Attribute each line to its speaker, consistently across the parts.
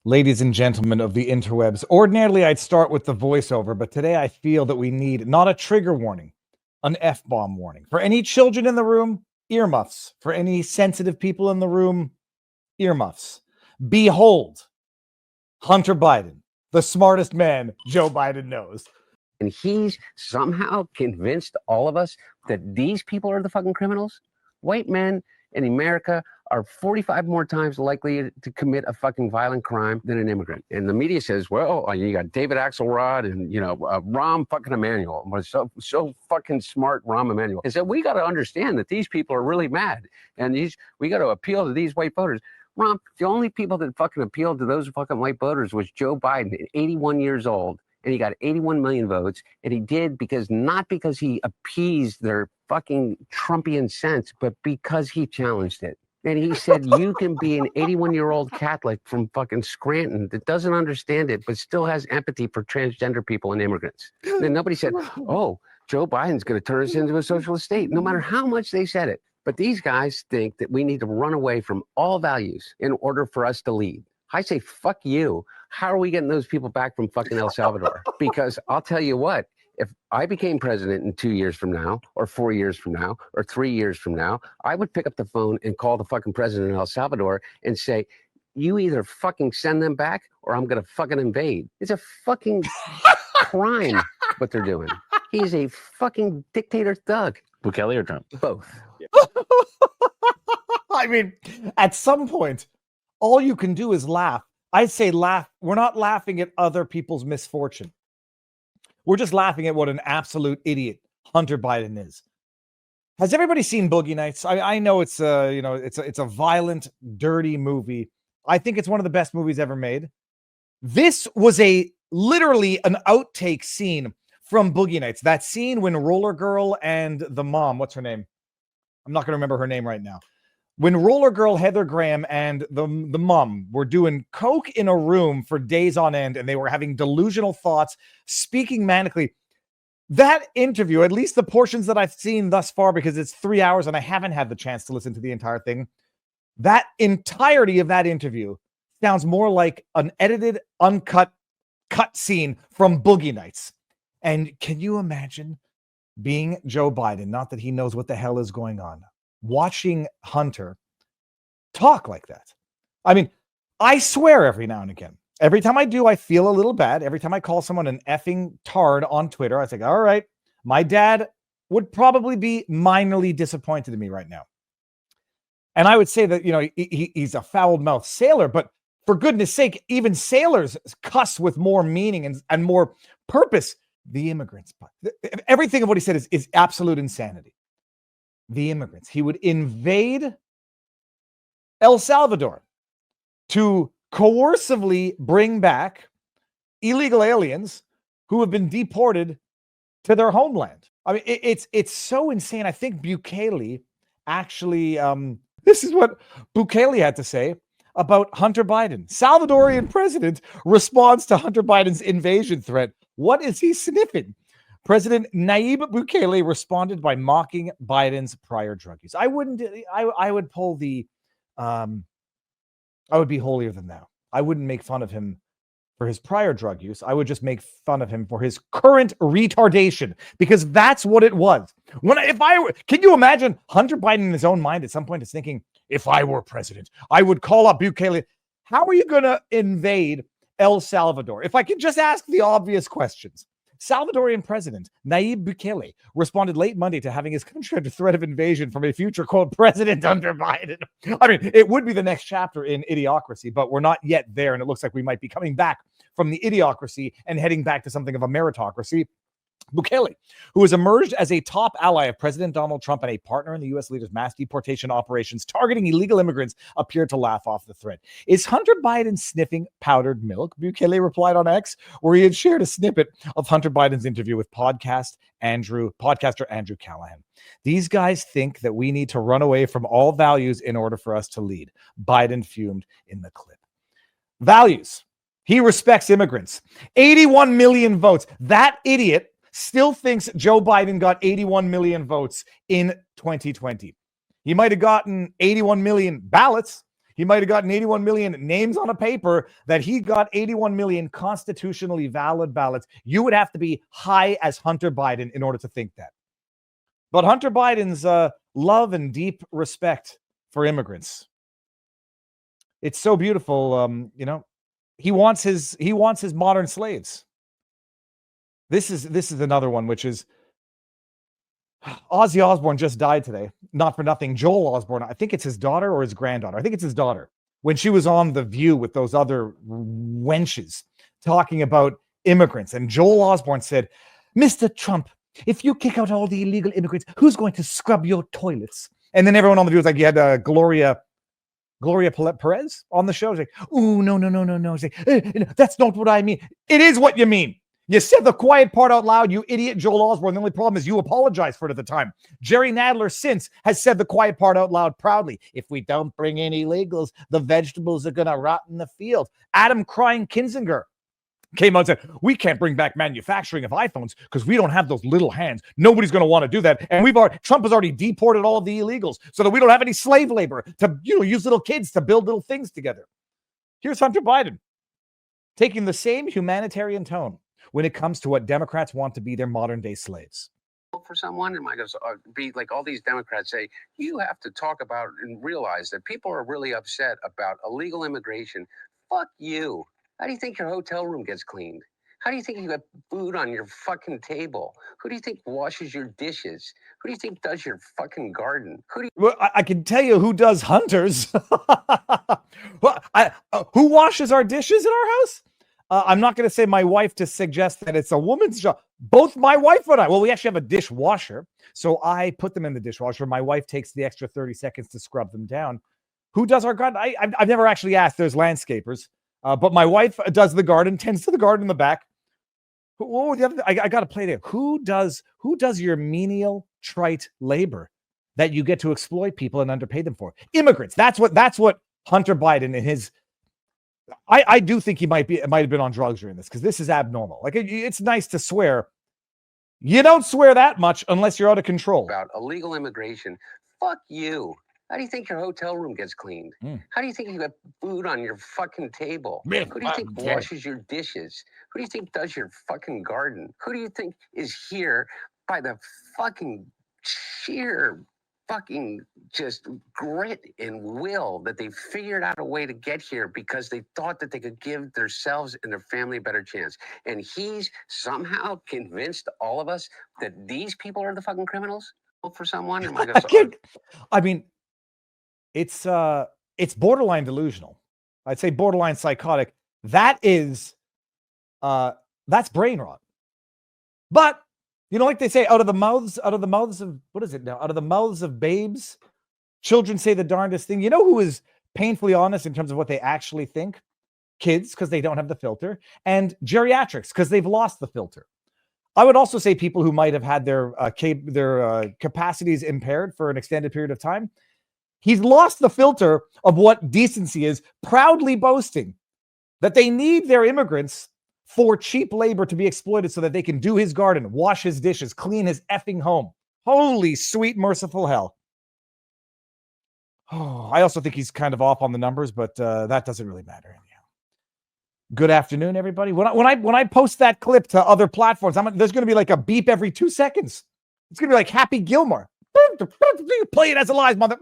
Speaker 1: Ladies and gentlemen of the interwebs, ordinarily I'd start with the voiceover, but today I feel that we need not a trigger warning, an F-bomb warning. For any children in the room, earmuffs. For any sensitive people in the room, earmuffs. Behold, Hunter Biden, the smartest man Joe Biden knows.
Speaker 2: And he's somehow convinced all of us that these people are the fucking criminals. White men in America are 45 more times likely to commit a fucking violent crime than an immigrant. And the media says, well, you got David Axelrod and, Rahm fucking Emanuel. So fucking smart, Rahm Emanuel. Is that we got to understand that these people are really mad. And we got to appeal to these white voters. Rahm, the only people that fucking appealed to those fucking white voters was Joe Biden, 81 years old. And he got 81 million votes. And he did not because he appeased their fucking Trumpian sense, but because he challenged it. And he said, you can be an 81-year-old Catholic from fucking Scranton that doesn't understand it, but still has empathy for transgender people and immigrants. And nobody said, oh, Joe Biden's going to turn us into a socialist state, no matter how much they said it. But these guys think that we need to run away from all values in order for us to lead. I say, fuck you. How are we getting those people back from fucking El Salvador? Because I'll tell you what, if I became president in 2 years from now, or 4 years from now, or 3 years from now, I would pick up the phone and call the fucking president of El Salvador and say, you either fucking send them back or I'm going to fucking invade. It's a fucking crime what they're doing. He's a fucking dictator thug.
Speaker 3: Bukele or Trump?
Speaker 2: Both.
Speaker 1: I mean, at some point, all you can do is laugh. I say laugh. We're not laughing at other people's misfortune. We're just laughing at what an absolute idiot Hunter Biden is. Has everybody seen Boogie Nights? I know it's a violent, dirty movie. I think it's one of the best movies ever made. This was literally an outtake scene from Boogie Nights. That scene when Roller Girl and the mom, what's her name? I'm not going to remember her name right now. When Roller Girl Heather Graham and the mom were doing coke in a room for days on end, and they were having delusional thoughts, speaking manically. That interview, at least the portions that I've seen thus far, because it's 3 hours and I haven't had the chance to listen to the entire thing, that entirety of that interview sounds more like an edited, uncut cut scene from Boogie Nights. And can you imagine being Joe Biden, not that he knows what the hell is going on, watching Hunter talk like that? I mean, I swear every now and again. Every time I do, I feel a little bad. Every time I call someone an effing tard on Twitter, I think, all right, my dad would probably be minorly disappointed in me right now. And I would say that, he's a foul-mouthed sailor, but for goodness sake, even sailors cuss with more meaning and more purpose. The immigrants. Everything of what he said is absolute insanity. The immigrants. He would invade El Salvador to coercively bring back illegal aliens who have been deported to their homeland. I mean, it's so insane. I think Bukele actually, this is what Bukele had to say about Hunter Biden. Salvadorian president responds to Hunter Biden's invasion threat. What is he sniffing? President Nayib Bukele responded by mocking Biden's prior drug use. I would pull the, I would be holier than thou. I wouldn't make fun of him for his prior drug use. I would just make fun of him for his current retardation, because that's what it was. Can you imagine Hunter Biden in his own mind at some point is thinking, if I were president, I would call up Bukele. How are you going to invade El Salvador? If I could just ask the obvious questions. Salvadorian president Nayib Bukele responded late Monday to having his country under threat of invasion from a future, quote, President Hunter Biden. I mean, it would be the next chapter in Idiocracy, but we're not yet there. And it looks like we might be coming back from the Idiocracy and heading back to something of a meritocracy. Bukele, who has emerged as a top ally of President Donald Trump and a partner in the U.S. leader's mass deportation operations targeting illegal immigrants, appeared to laugh off the threat. Is Hunter Biden sniffing powdered milk? Bukele replied on X, where he had shared a snippet of Hunter Biden's interview with podcaster Andrew Callahan. These guys think that we need to run away from all values in order for us to lead. Biden fumed in the clip. Values. He respects immigrants. 81 million votes. That idiot still thinks Joe Biden got 81 million votes in 2020. He might have gotten 81 million ballots. He might have gotten 81 million names on a paper that he got 81 million constitutionally valid ballots. You would have to be high as Hunter Biden in order to think that. But Hunter Biden's love and deep respect for immigrants. It's so beautiful. He wants his modern slaves. This is another one, which is Ozzy Osbourne just died today. Not for nothing. Joel Osbourne, I think it's his daughter or his granddaughter. I think it's his daughter. When she was on The View with those other wenches talking about immigrants. And Joel Osbourne said, Mr. Trump, if you kick out all the illegal immigrants, who's going to scrub your toilets? And then everyone on The View was like, you had Gloria Perez on the show. She's like, oh, no. She's like, that's not what I mean. It is what you mean. You said the quiet part out loud, you idiot, Joel Osborne. The only problem is you apologized for it at the time. Jerry Nadler since has said the quiet part out loud proudly. If we don't bring in illegals, the vegetables are going to rot in the field. Adam Crying Kinzinger came out and said, we can't bring back manufacturing of iPhones because we don't have those little hands. Nobody's going to want to do that. And Trump has already deported all of the illegals so that we don't have any slave labor to use little kids to build little things together. Here's Hunter Biden taking the same humanitarian tone when it comes to what Democrats want to be their modern day slaves.
Speaker 2: For someone, am I going to be like all these Democrats say, you have to talk about and realize that people are really upset about illegal immigration. Fuck you. How do you think your hotel room gets cleaned? How do you think you got food on your fucking table? Who do you think washes your dishes? Who do you think does your fucking garden?
Speaker 1: Well, I can tell you who does Hunter's. Who washes our dishes in our house? I'm not going to say my wife to suggest that it's a woman's job. Both my wife and I, well, we actually have a dishwasher. So I put them in the dishwasher. My wife takes the extra 30 seconds to scrub them down. Who does our garden? I've never actually asked. There's landscapers. But my wife does the garden, tends to the garden in the back. I got to play there. Who does your menial, trite labor that you get to exploit people and underpay them for? Immigrants. That's what Hunter Biden and his. I do think he might have been on drugs during this because this is abnormal. Like it's nice to swear. You don't swear that much unless you're out of control.
Speaker 2: About illegal immigration. Fuck you. How do you think your hotel room gets cleaned? How do you think you got food on your fucking table? Who do you think washes your dishes? Who do you think does your fucking garden? Who do you think is here by the fucking sheer fucking just grit and will that they figured out a way to get here because they thought that they could give themselves and their family a better chance? And he's somehow convinced all of us that these people are the fucking criminals? For someone? Am I
Speaker 1: mean, it's borderline delusional. I'd say borderline psychotic. That's brain rot. But like they say, out of the mouths of what is it now? Out of the mouths of babes, children say the darndest thing. You know who is painfully honest in terms of what they actually think? Kids, because they don't have the filter, and geriatrics because they've lost the filter. I would also say people who might have had their capacities impaired for an extended period of time. He's lost the filter of what decency is, proudly boasting that they need their immigrants for cheap labor to be exploited so that they can do his garden, wash his dishes, clean his effing home. Holy sweet, merciful hell. Oh, I also think he's kind of off on the numbers, but that doesn't really matter anyhow. Good afternoon, everybody. When I post that clip to other platforms, there's going to be like a beep every 2 seconds. It's going to be like Happy Gilmore. Play it as a live mother.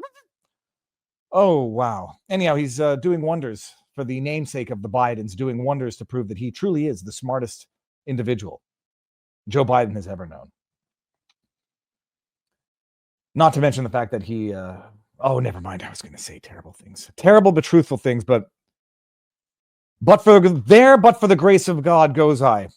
Speaker 1: Oh, wow. Anyhow, he's doing wonders for the namesake of the Bidens, doing wonders to prove that he truly is the smartest individual Joe Biden has ever known. Not to mention the fact that he, never mind. I was going to say terrible things. Terrible but truthful things, but for the grace of God goes I.